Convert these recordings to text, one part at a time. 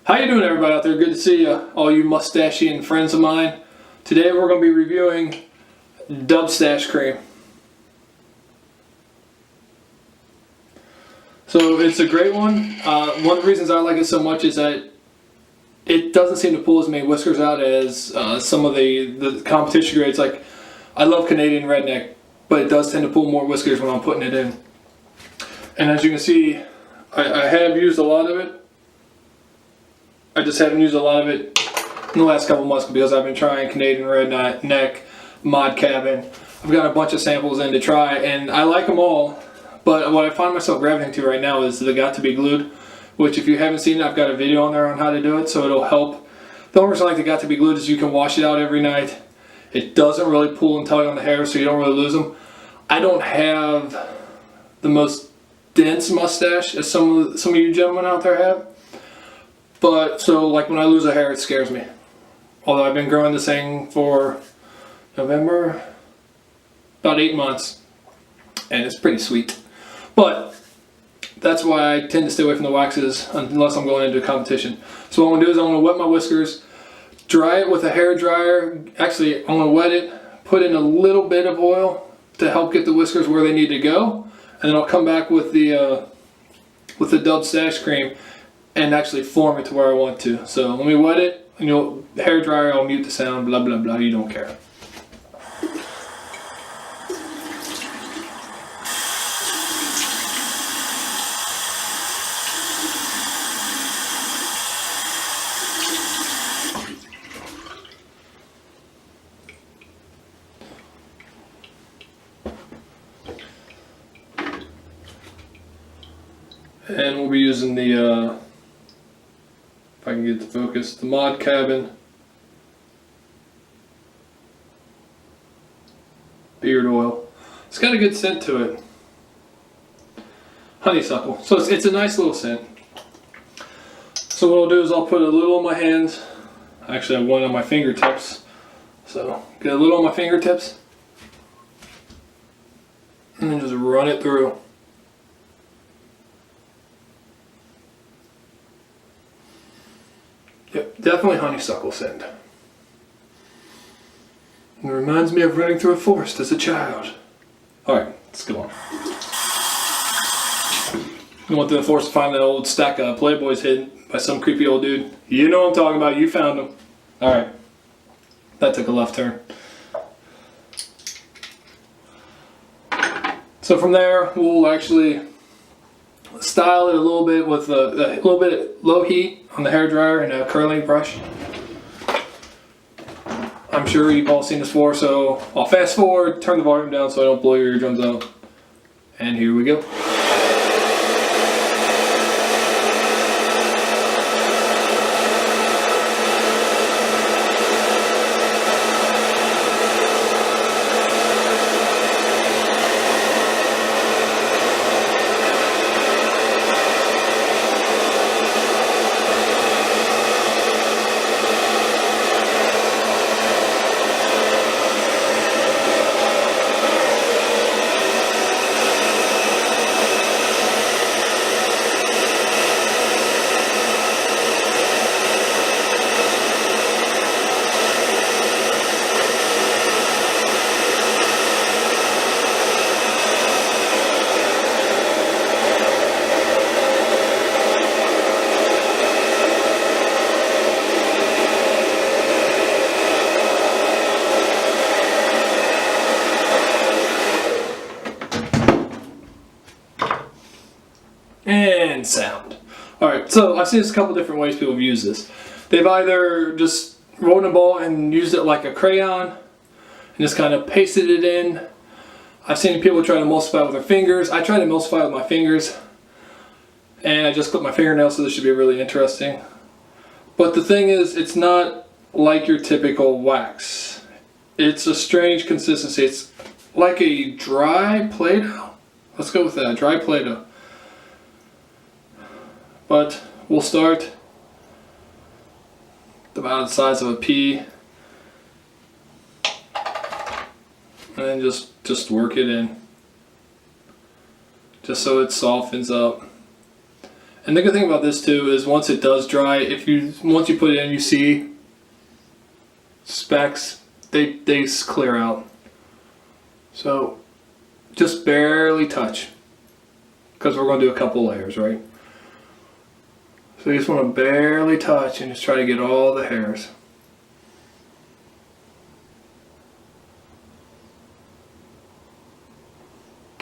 How you doing, everybody out there? Good to see you, all you mustachian friends of mine. Today we're going to be reviewing Stache Cream. So it's a great one. One of the reasons I like it so much is that it doesn't seem to pull as many whiskers out as some of the competition grades. Like, I love Canadian Redneck, but it does tend to pull more whiskers when I'm putting it in. And as you can see, I have used a lot of it. I just haven't used a lot of it in the last couple months because I've been trying Canadian Redneck, Mod Cabin. I've got a bunch of samples in to try, and I like them all. But what I find myself gravitating to right now is the Got to Be Glued, which if you haven't seen it, I've got a video on there on how to do it, so it'll help. The only reason I like the Got to Be Glued is you can wash it out every night. It doesn't really pull and tug on the hair, so you don't really lose them. I don't have the most dense mustache as some of you gentlemen out there have. But, so like when I lose a hair, it scares me. Although I've been growing this thing for November, about 8 months. And it's pretty sweet. But that's why I tend to stay away from the waxes unless I'm going into a competition. So what I'm going to do is I'm going to wet my whiskers, dry it with a hair dryer. Actually, I'm going to wet it, put in a little bit of oil to help get the whiskers where they need to go. And then I'll come back with the Stache Cream and actually form it to where I want to. So let me wet it, and hair dryer, I'll mute the sound, blah blah blah, you don't care. And we'll be using the if I can get the focus, the Mod Cabin beard oil. It's got a good scent to it. Honeysuckle. So it's a nice little scent. So what I'll do is I'll put a little on my hands. Actually, I have one on my fingertips. So get a little on my fingertips. And then just run it through. Yep, definitely honeysuckle scent. It reminds me of running through a forest as a child. Alright, let's go on. I went through the forest to find that old stack of Playboys hidden by some creepy old dude. You know what I'm talking about, you found them. Alright, that took a left turn. So from there, we'll actually style it a little bit with a little bit of low heat on the hair dryer and a curling brush. I'm sure you've all seen this before, so I'll fast forward, turn the volume down so I don't blow your eardrums out. And here we go. And sound. Alright, so I've seen a couple different ways people have used this. They've either just rolled a ball and used it like a crayon and just kind of pasted it in. I've seen people try to emulsify with their fingers. I try to emulsify with my fingers, and I just clip my fingernails, so this should be really interesting. But the thing is, it's not like your typical wax. It's a strange consistency. It's like a dry Play-Doh. Let's go with that, dry Play-Doh. But we'll start about the size of a pea, and then just work it in, just so it softens up. And the good thing about this too is once it does dry, once you put it in, you see specks, they clear out. So just barely touch, because we're going to do a couple layers, right? So you just want to barely touch and just try to get all the hairs.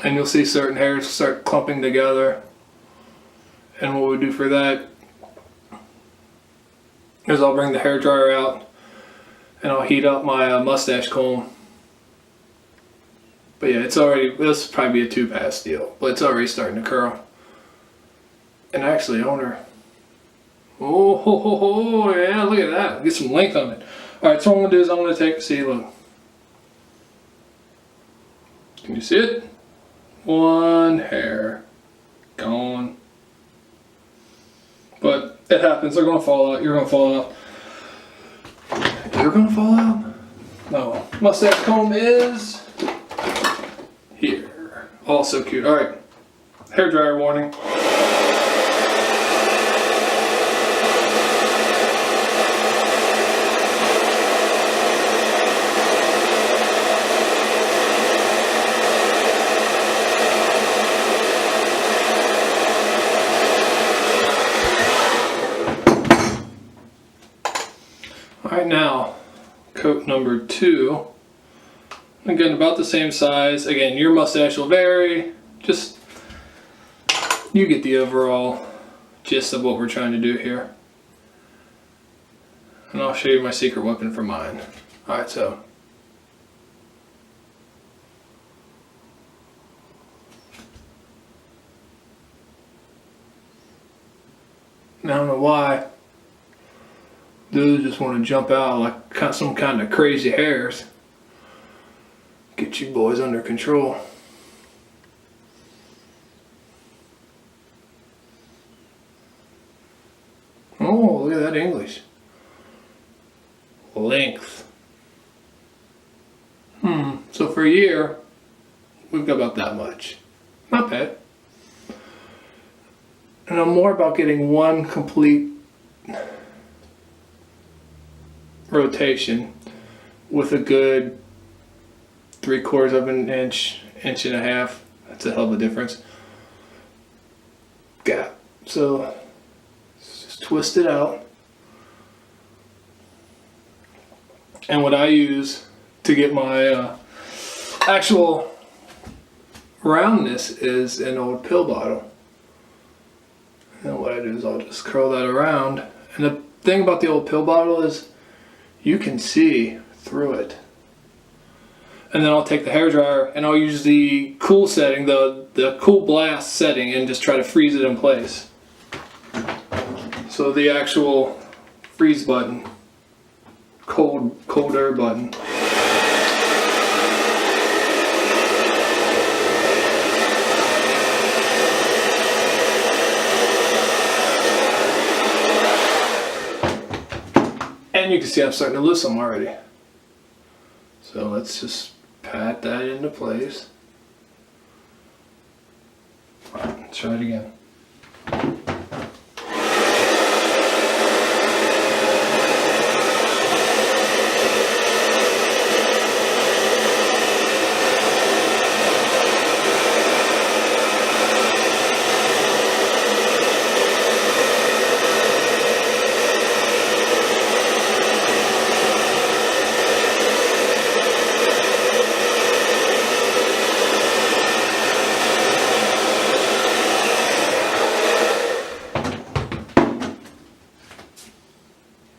And you'll see certain hairs start clumping together. And what we do for that is I'll bring the hair dryer out and I'll heat up my mustache comb. But yeah, this will probably be a 2-pass deal, but it's already starting to curl. And actually, I wonder, oh yeah, look at that, get some length on it. Alright, so what I'm going to do is I'm going to see, look. Can you see it? One hair gone. But it happens, they're going to fall out, you're going to fall out. You're going to fall out? No. Mustache comb is here. Oh, so cute. Alright. Hair dryer warning. Alright, now coat number 2. Again, about the same size. Again, your mustache will vary. Just, you get the overall gist of what we're trying to do here. And I'll show you my secret weapon for mine. Alright, so. I don't know why. Dudes just want to jump out like some kind of crazy hairs. Get you boys under control. Oh, look at that English. Length. So for a year, we've got about that much. Not bad. And I'm more about getting one complete rotation with a good 3/4 of an inch, inch and a half. That's a hell of a difference. Gap. So let's just twist it out. And what I use to get my actual roundness is an old pill bottle. And what I do is I'll just curl that around. And the thing about the old pill bottle is you can see through it. And then I'll take the hairdryer and I'll use the cool setting, the cool blast setting, and just try to freeze it in place. So the actual freeze button, cold air button. And you can see I'm starting to lose some already. So let's just pat that into place. All right, let's try it again.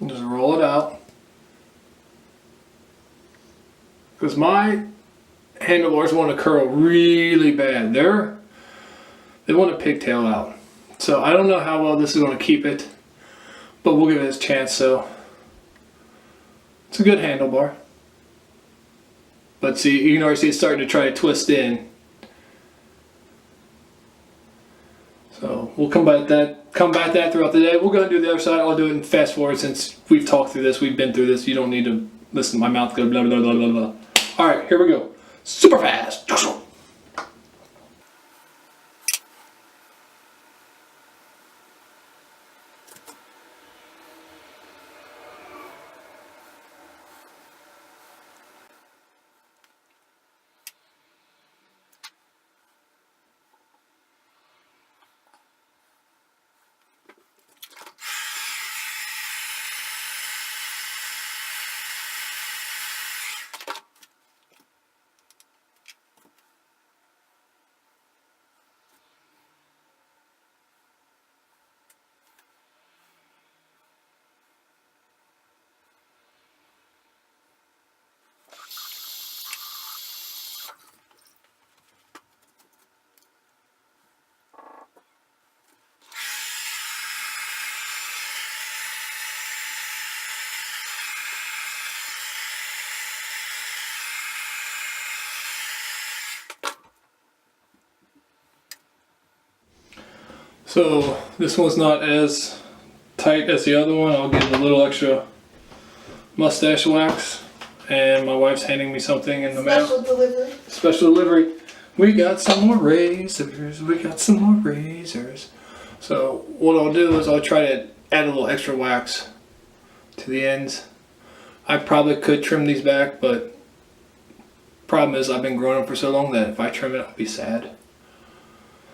Just roll it out. Because my handlebars want to curl really bad. They want a pigtail out. So I don't know how well this is going to keep it, but we'll give it a chance. So it's a good handlebar. But see, you can already see it's starting to try to twist in. So we'll combat that throughout the day. We're going to do the other side. I'll do it in fast forward since we've talked through this. We've been through this. You don't need to listen to my mouth go blah, blah, blah, blah, blah. All right, here we go. Super fast. So this one's not as tight as the other one. I'll give a little extra mustache wax, and my wife's handing me something in the mail. Special delivery. Special delivery. We got some more razors. We got some more razors. So what I'll do is I'll try to add a little extra wax to the ends. I probably could trim these back, but problem is I've been growing them for so long that if I trim it, I'll be sad.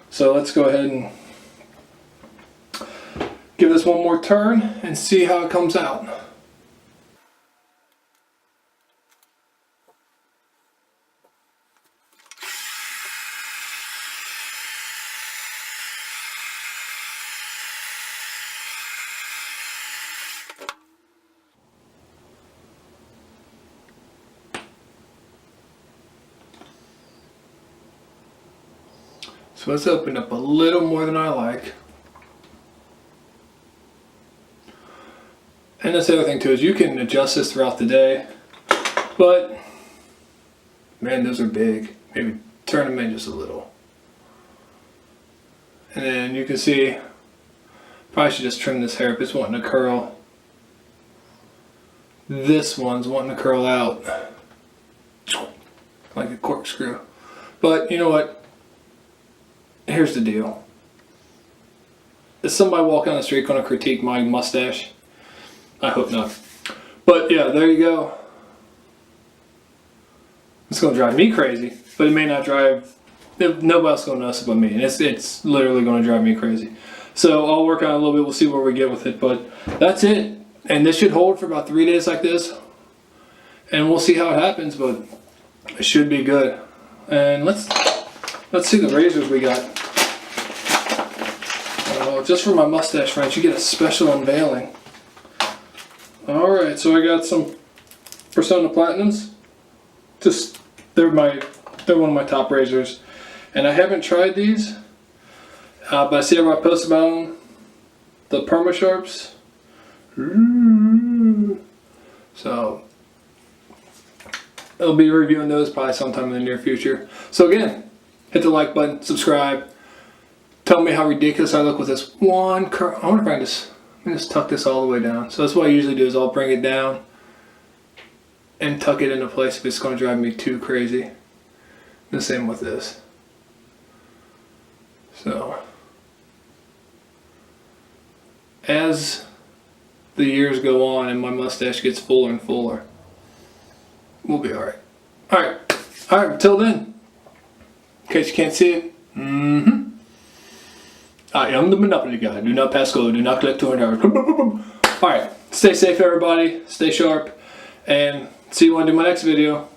So let's go ahead and give this one more turn and see how it comes out. So it's opened up a little more than I like. And that's the other thing too, is you can adjust this throughout the day, but man, those are big. Maybe turn them in just a little. And then you can see, probably should just trim this hair if it's wanting to curl. This one's wanting to curl out like a corkscrew. But you know what? Here's the deal. Is somebody walking down the street going to critique my mustache? I hope not. But yeah, there you go. It's going to drive me crazy, but it may not drive, nobody else is going to notice it but me. And it's literally going to drive me crazy. So I'll work on it a little bit. We'll see where we get with it. But that's it. And this should hold for about 3 days like this. And we'll see how it happens, but it should be good. And let's see the razors we got. Just for my mustache friends, you get a special unveiling. Alright, so I got some Persona Platinums. They're one of my top razors. And I haven't tried these, but I see everybody post about them. The Perma Sharps. So I'll be reviewing those probably sometime in the near future. So again, hit the like button, subscribe. Tell me how ridiculous I look with this one curl. I wonder if I can just tuck this all the way down. So that's what I usually do, is I'll bring it down and tuck it into place if it's going to drive me too crazy. The same with this. So as the years go on and my mustache gets fuller and fuller, we'll be alright. Alright, until then, in case you can't see it, I am the Monopoly guy. Do not pass go. Do not collect $200. Alright, stay safe everybody. Stay sharp. And see you when I do my next video.